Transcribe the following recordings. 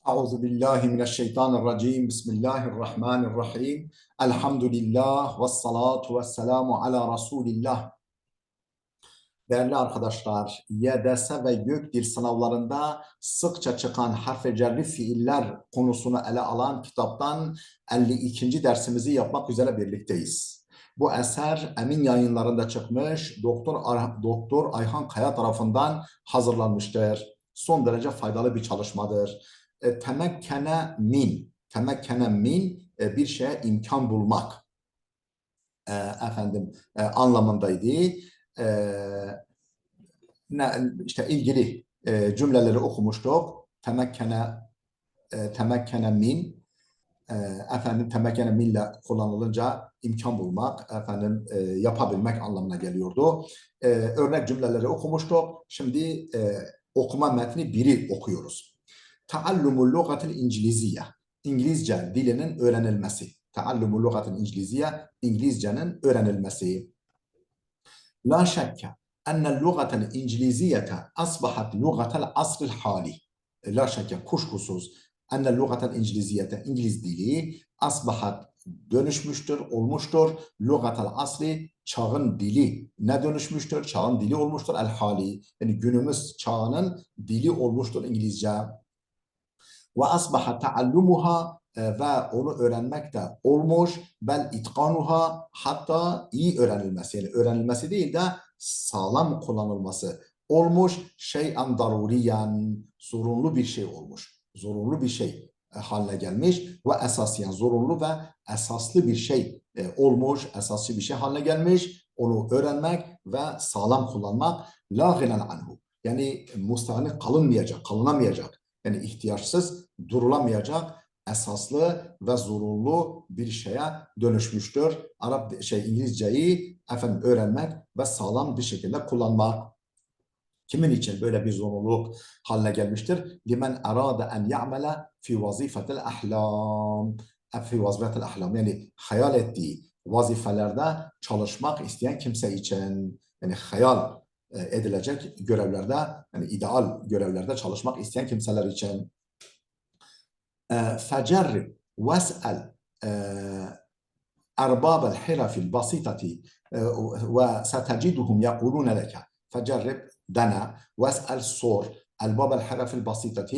Euzu billahi mineşşeytanirracim. Bismillahirrahmanirrahim. Elhamdülillah ve salatu ve selamu ala Resulillah. Değerli arkadaşlar, YDS ve YÖKDİL sınavlarında sıkça çıkan harf cerli fiiller konusunu ele alan kitaptan 52. dersimizi yapmak üzere birlikteyiz. Bu eser Emin Yayınları'nda çıkmış, Doktor Ayhan Kaya tarafından hazırlanmıştır. Son derece faydalı bir çalışmadır. Temekkene min bir şeye imkan bulmak anlamındaydı. E, işte ilgili cümleleri okumuştuk. Temekkene min temekkene minle kullanılınca imkan bulmak, yapabilmek anlamına geliyordu. Örnek cümleleri okumuştuk. Şimdi okuma metni biri okuyoruz. Taallumul lugatil İngilizce. İngilizce dilinin öğrenilmesi. Taallumul lugatil İngilizce, İngilizcenin öğrenilmesi. La şekke ennel lugatel İngiliziyete asbahat lugatel asril hali. La şekke kuşkusuz ennel lugatel İngiliziyete İngiliz dili asbahat dönüşmüştür, olmuştur. Lugatel asri çağın dili ne dönüşmüştür? Çağın dili olmuştur. El hali yani günümüz çağının dili olmuştur İngilizce. Ve asbaha taallumuha ve onu öğrenmek de olmuş. Bel itkanuha hatta iyi öğrenilmesi yani öğrenilmesi değil de sağlam kullanılması olmuş. Şey'en daruriyen zorunlu bir şey olmuş. Zorunlu bir şey haline gelmiş ve esasiyen zorunlu ve esaslı bir şey olmuş. Esaslı bir şey haline gelmiş. Onu öğrenmek ve sağlam kullanmak la ginen anhu. Yani mustahane kalınmayacak, kalınamayacak. Yani ihtiyaçsız durulamayacak esaslı ve zorunlu bir şeye dönüşmüştür. İngilizceyi öğrenmek ve sağlam bir şekilde kullanmak. Kimin için böyle bir zorunluluk haline gelmiştir? Limen arada en ya'mele fi vazifetil ahlam. Fi vazifetil ahlam yani hayal ettiği vazifelerde çalışmak isteyen kimse için yani hayal edilecek görevlerde yani ideal görevlerde çalışmak isteyen kimseler için فجرب واسأل أرباب الحرف البسيطة وستجدهم يقولون لك فجرب dene واسأل sor أرباب الحرف البسيطة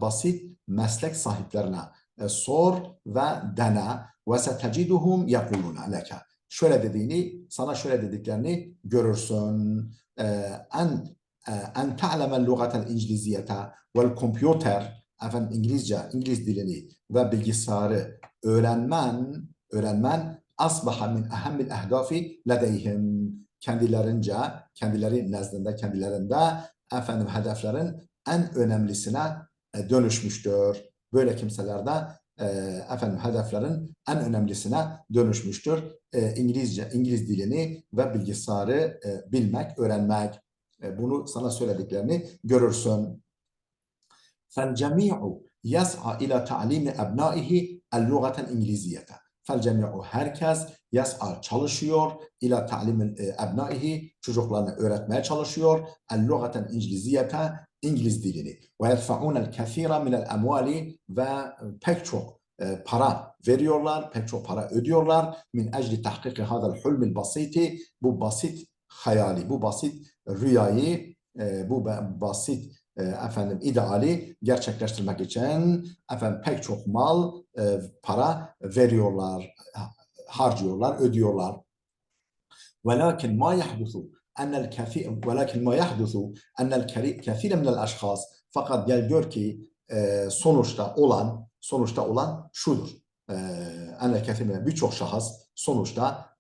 basit meslek sahiplerine sor ve dene وستجدهم يقولون لك şöyle dediğini sana şöyle dediklerini görürsün en ta'lemel lugatel İngiliziyete vel kompüter İngiliz dilini ve bilgisayarı öğrenmen asbaha min ehemmil ehdafi ledeyhim kendileri nezdinde hedeflerin en önemlisine dönüşmüştür. Böyle kimselerde hedeflerin en önemlisine dönüşmüştür. İngiliz dilini ve bilgisayarı bilmek, öğrenmek. Bunu sana söylediklerini görürsün. فالجميع يسعى إلى تعليم أبنائه اللغة الإنجليزية. فالجميع herkes yes'a çalışıyor ila talim ebnaihi çocuklarını öğretmeye çalışıyor el-lugaten İngiliziyete İngiliz dilini ve yedfa'unel kethira minel emvali ve pek çok para veriyorlar, pek çok para ödüyorlar min ecli tahkiki hadal hulmil basiti bu basit hayali, bu basit rüyayı, bu basit ideali gerçekleştirmek için pek çok mal, para veriyorlar, harcıyorlar, ödüyorlar. ولكن ما يحدث أن الكثير من الأشخاص fakat gör ki sonuçta olan şudur.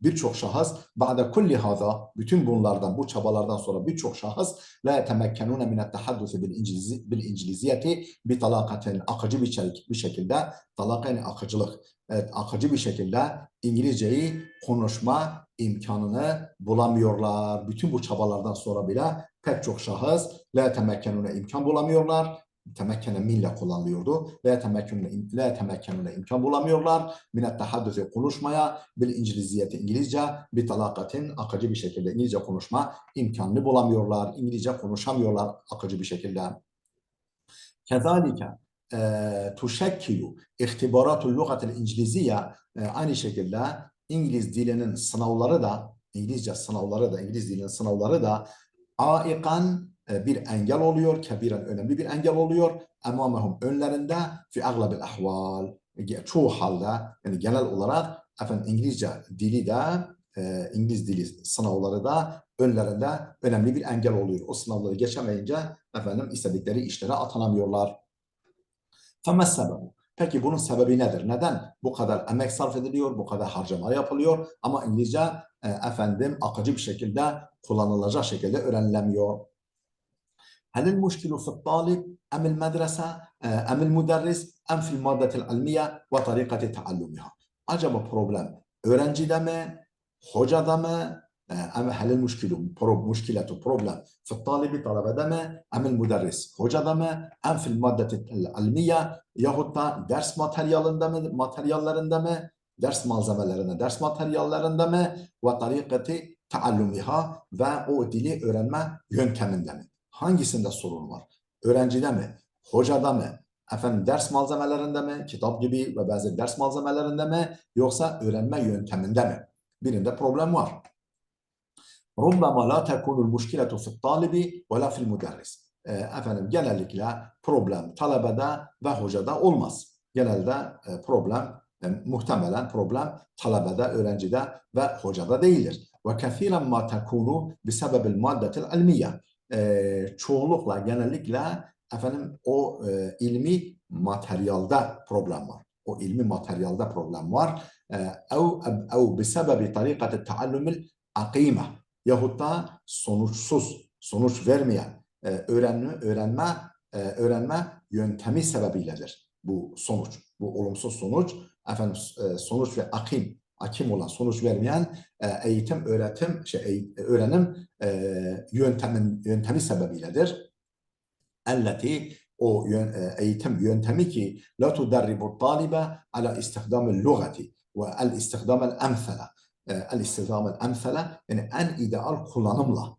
Birçok şahıs ba'de kulli hâzâ bütün bunlardan bu çabalardan sonra birçok şahıs la yetemekkenûne minet tahaddusi bil İngiliziyeti bi talakatin akıcı bir şekilde talaka akıcılık akıcı bir şekilde İngilizceyi konuşma imkanını bulamıyorlar. Bütün bu çabalardan sonra bile pek çok şahıs la yetemekkenûne imkan bulamıyorlar. Temekkene minle kullanılıyordu. La temekkenune imkan bulamıyorlar. Minet tahaddüse konuşmaya bil İngiliziyeti İngilizce bir talakatin akıcı bir şekilde İngilizce konuşma imkanını bulamıyorlar. İngilizce konuşamıyorlar akıcı bir şekilde. Kezalike تشكل اختبارات اللغة الإنجليزية aynı şekilde İngiliz dilinin sınavları da İngiliz dilinin sınavları da aikan bir engel oluyor, kebiren önemli bir engel oluyor. Emamehum önlerinde fi aglabil ahval çoğu halde yani genel olarak İngilizce dili de İngiliz dili sınavları da önlerinde önemli bir engel oluyor. O sınavları geçemeyince istedikleri işlere atanamıyorlar. Femes Peki bunun sebebi nedir? Neden bu kadar emek sarf ediliyor, bu kadar harcama yapılıyor ama İngilizce akıcı bir şekilde kullanılacak şekilde öğrenilemiyor? هل المشكل في الطالب أم المدرسة أم المدرس أم في المادة العلمية وطريقة تعلمها؟ Acaba problem öğrencide mi, hocada mı? هل المشكلة problem في الطالب talebede mi? أم المدرس hocada mı? أم في المادة العلمية yahut da ders materyallerinde mi? Ders malzemelerinde, ders materyallerinde mi? Ve tarikati taallumiha ve o dili öğrenme yönteminde mi? Hangisinde sorun var? Öğrencide mi? Hocada mı? Ders malzemelerinde mi? Kitap gibi ve benzeri ders malzemelerinde mi? Yoksa öğrenme yönteminde mi? Birinde problem var. ربما لا تكون المشكلة في الطالب ولا في المدرس. Genellikle problem talebede ve hocada olmaz. Genelde muhtemelen problem talebede, öğrencide ve hocada değildir. وكثيرا ما تكون بسبب المادة العلمية. Çoğunlukla, genellikle o ilmi materyalde problem var. O ilmi materyalde problem var. أو بسبب طريقة التعلم العقيمة. Yahut da sonuç vermeyen öğrenme yöntemi sebebiyledir. Bu olumsuz sonuç, sonuç ve akim olan sonuç vermeyen öğrenim yöntemi sebebiyledir. O eğitim yöntemi ki la tudarribu talibe ala istihdamil lugati ve el istihdamel emsele. El-istihdamel emsele yani en ideal kullanımla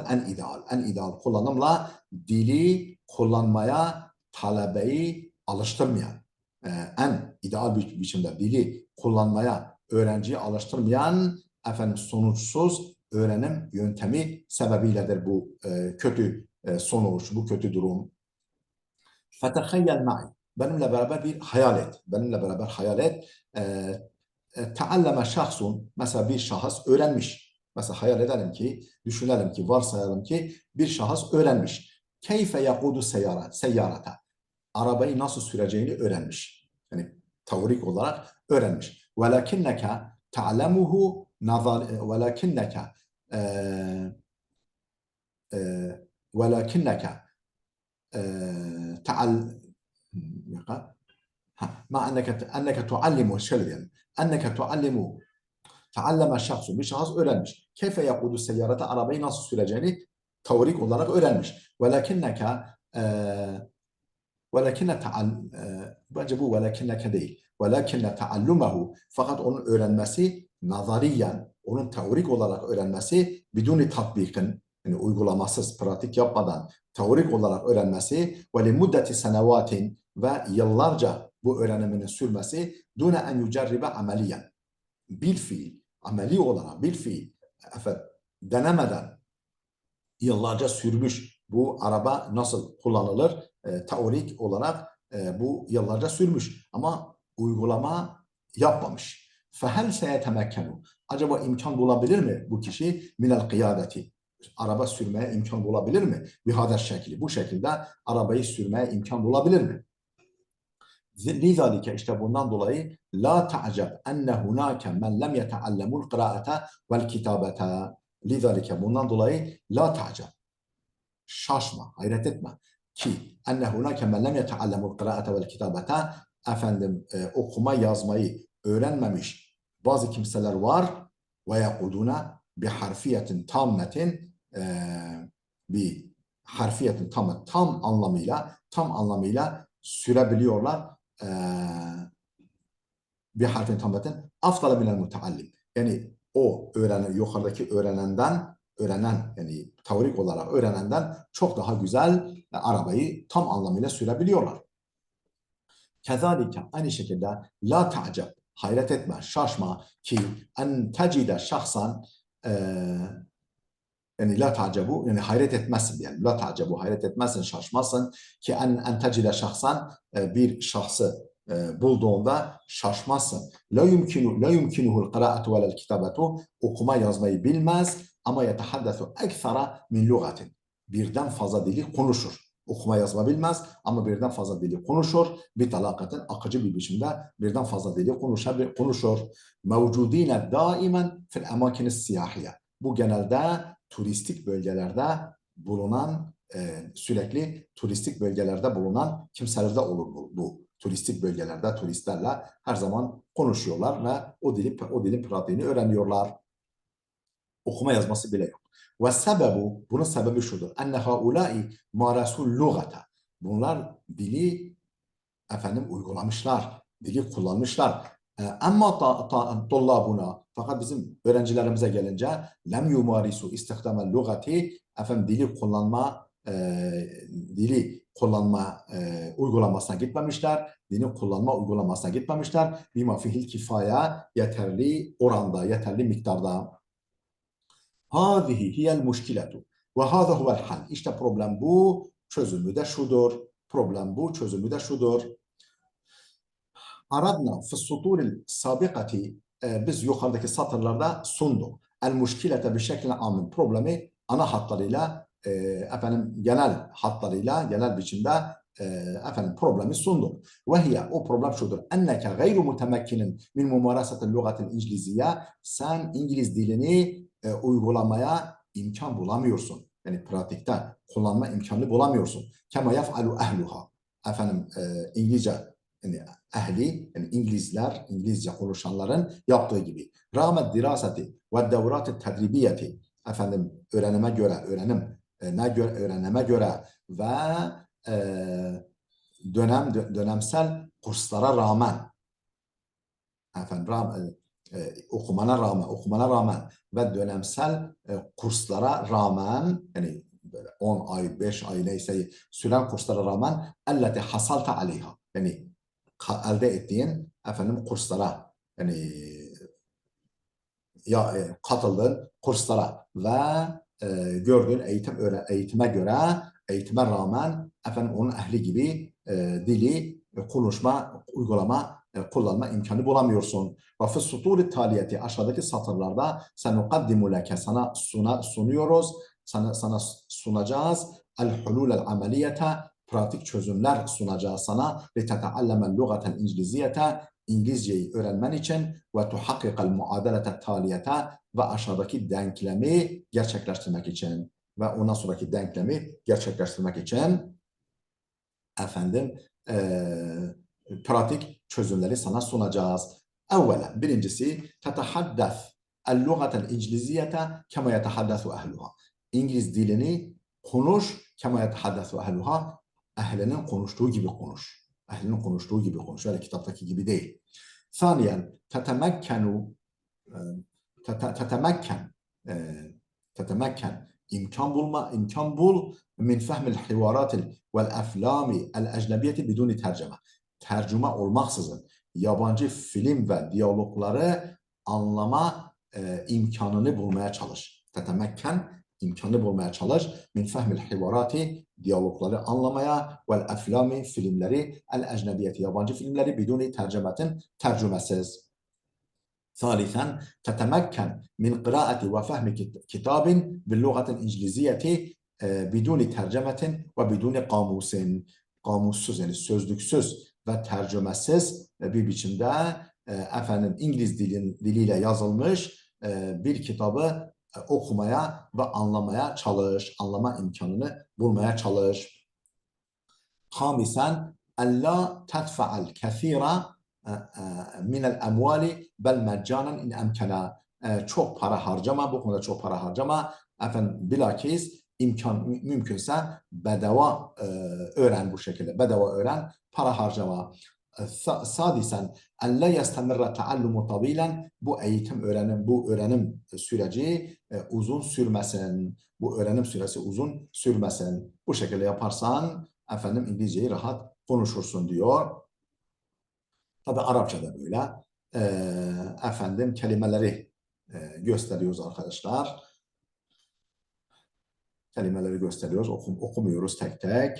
en ideal kullanımla dili kullanmaya talebeyi alıştırmayan en ideal bir biçimde dili kullanmaya öğrenciyi alıştırmayan sonuçsuz öğrenim yöntemi sebebiyledir bu kötü sonuç, bu kötü durum. Fetehayyel ma'i benimle beraber hayal et. Tealleme şahsun, mesela bir şahıs öğrenmiş. Mesela düşünelim ki, varsayalım ki bir şahıs öğrenmiş. Keyfe yakudu seyyarata. Arabayı nasıl süreceğini öğrenmiş. Yani teorik olarak öğrenmiş. Velakinneke ta'lemuhu velakinneke velakinneke مع أنك تعلم شيئا تعلم الشخص bir şahıs öğrenmiş. Keyfe yakudu seyyarata arabayı nasıl süreceğini teorik olarak öğrenmiş. Bence bu velakinneke değil. Velakinne taallumehu fakat onun öğrenmesi nazariyen onun teorik olarak öğrenmesi biduni tatbikin yani uygulamasız pratik yapmadan teorik olarak öğrenmesi ve li muddeti senevatin ve yıllarca bu öğreniminin sürmesi dune en yücerribe ameliyen bir fiil, ameli olarak bir fiil denemeden yıllarca sürmüş bu araba nasıl kullanılır teorik olarak bu yıllarca sürmüş ama uygulama yapmamış. Fehel seyetemekkenu acaba imkan bulabilir mi bu kişi minel kıyadeti araba sürmeye imkan bulabilir mi? Bihadar şekli bu şekilde arabayı sürmeye imkan bulabilir mi? Lizalike işte bundan dolayı la ta'cab enne hunake men lem yeteallemul kıraate vel kitabete. Lizalike bundan dolayı la ta'cab şaşma, hayret etme ki enne hunake men lem yeteallemul kıraate vel kitabete okuma yazmayı öğrenmemiş bazı kimseler var ve yakuduna bi harfiyetin tammetin bir harfiyetin tam anlamıyla sürebiliyorlar bir harfin tammetin afdala minel muteallim. Yani o yukarıdaki öğrenen yani teorik olarak öğrenenden çok daha güzel arabayı tam anlamıyla sürebiliyorlar. Kezalike aynı şekilde la ta'ceb hayret etme, şaşma ki en tecide şahsan yani la ta'cebu yani hayret etmezsin diyelim. La ta'cebu hayret etmezsin, şaşmazsın ki en tecide şahsan bir şahsı bulduğunda şaşmazsın. La yumkinuhul qira'atu velel kitabetu okuma yazmayı bilmez ama yetehaddesu eksara min lugatin. Birden fazla dili konuşur. Okuma yazma bilmez ama birden fazla dili konuşur. Bir talakatin akıcı bir biçimde birden fazla dili konuşur. Mevcudine daimen fil emakinis siyahiye. Bu genelde turistik bölgelerde bulunan sürekli turistik bölgelerde bulunan kimselerde olur bu. Turistik bölgelerde turistlerle her zaman konuşuyorlar ve o dilin pratiğini öğreniyorlar. Okuma yazması bile yok. Ve sebebu bunun sebebi şudur. Enne haulâi mâresûl lugata. Bunlar dili uygulamışlar, dili kullanmışlar. Ama tullabuna fakat bizim öğrencilerimize gelince lem yumarisu istihdamel lugati dili kullanma uygulamasına gitmemişler. Dili kullanma uygulamasına gitmemişler. Bima fihil kifaya yeterli oranda, yeterli miktarda. Hâzihi hiyel muşkiletu ve hâza huvel hal. İşte problem bu, çözümü de şudur. Problem bu, çözümü de şudur. Aradna fıssuturil sabikati biz yukarıdaki satırlarda sunduk. El muşkilete bir şekilde amin problemi ana hatlarıyla genel hatlarıyla genel biçimde problemi sunduk. Ve hiye o problem şudur. Enneke gayru mutemekkinin min mumarasetil lugatil İngiliziyye sen İngiliz dilini uygulamaya imkan bulamıyorsun. Yani pratikte kullanma imkanı bulamıyorsun. Kema yef'alu ehluha. İngilizce yani yani İngilizler, İngilizce konuşanların yaptığı gibi. Rağmen diraseti ve devrat-ı tedribiyeti öğrenime göre ve e, dönemsel kurslara rağmen okumana rağmen ve dönemsel kurslara rağmen yani böyle 10 ay, 5 ay neyse süren kurslara rağmen elleti hasalta aleyha yani elde ettiğin kurslara yani katıldığın kurslara ve gördüğün eğitime rağmen onun ehli gibi dili uygulama kullanma imkanı bulamıyorsun. Ve fi suturi taliyeti aşağıdaki satırlarda senukaddimu leke sunuyoruz. Sana sunacağız. El hulul el ameliyete pratik çözümler sunacağız sana. Liteta'allemel lugatel İngiliziyete İngilizceyi öğrenmen için ve tuhakkikal muadelete taliyete ve aşağıdaki denklemi gerçekleştirmek için ve ondan sonraki denklemi gerçekleştirmek için pratik çözümleri sana sunacağız. Evvela birincisi tetahaddes el-lugatel İngiliziyete kema yetehaddesu ehluha. İngiliz dilini konuş kema yetehaddesu ehluha. Ehlinin konuştuğu gibi konuş. Ehlinin konuştuğu gibi konuş. Öyle kitaptaki gibi değil. Saniyen tetemekken imkan bul min fehmil hivaratil vel eflami el ecnebiyeti biduni tercüme. Tercüme olmaksızın yabancı film ve diyalogları anlama imkanını bulmaya çalış. Tetemekken imkanı bulmaya çalış. Min fehmil hivarati diyalogları anlamaya vel eflami filmleri el ecnebiyeti yabancı filmleri biduni tercümetin tercümesiz. ثالثا تتمكن من قراءة وفهم كتاب باللغة الإنجليزية بدون ترجمة وبدون قاموس kamussuz yani sözlüksüz ve tercümesiz bir biçimde İngiliz diliyle yazılmış bir kitabı okumaya ve anlamaya çalış, anlama imkanını bulmaya çalış. Hamisen alla tedfa'al kethira minel emvali bel meccanen in emkana. Çok para harcama, bu konuda çok para harcama. Bilakis mümkünse bedava öğren bu şekilde. Bedava öğren, para harcama. Sadisen en la yestemirre taallumu tabilen bu öğrenim süreci uzun sürmesin. Bu öğrenim süresi uzun sürmesin. Bu şekilde yaparsan İngilizceyi rahat konuşursun diyor. Tabi Arapça da böyle. Efendim kelimeleri gösteriyoruz arkadaşlar. Kelimeleri gösteriyoruz. Okumuyoruz tek tek.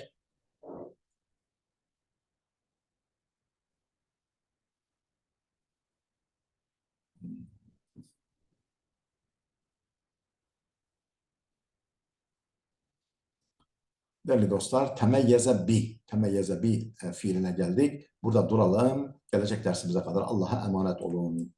Değerli dostlar, temeyyeze bi fiiline geldik. Burada duralım. Gelecek dersimize kadar Allah'a emanet olun.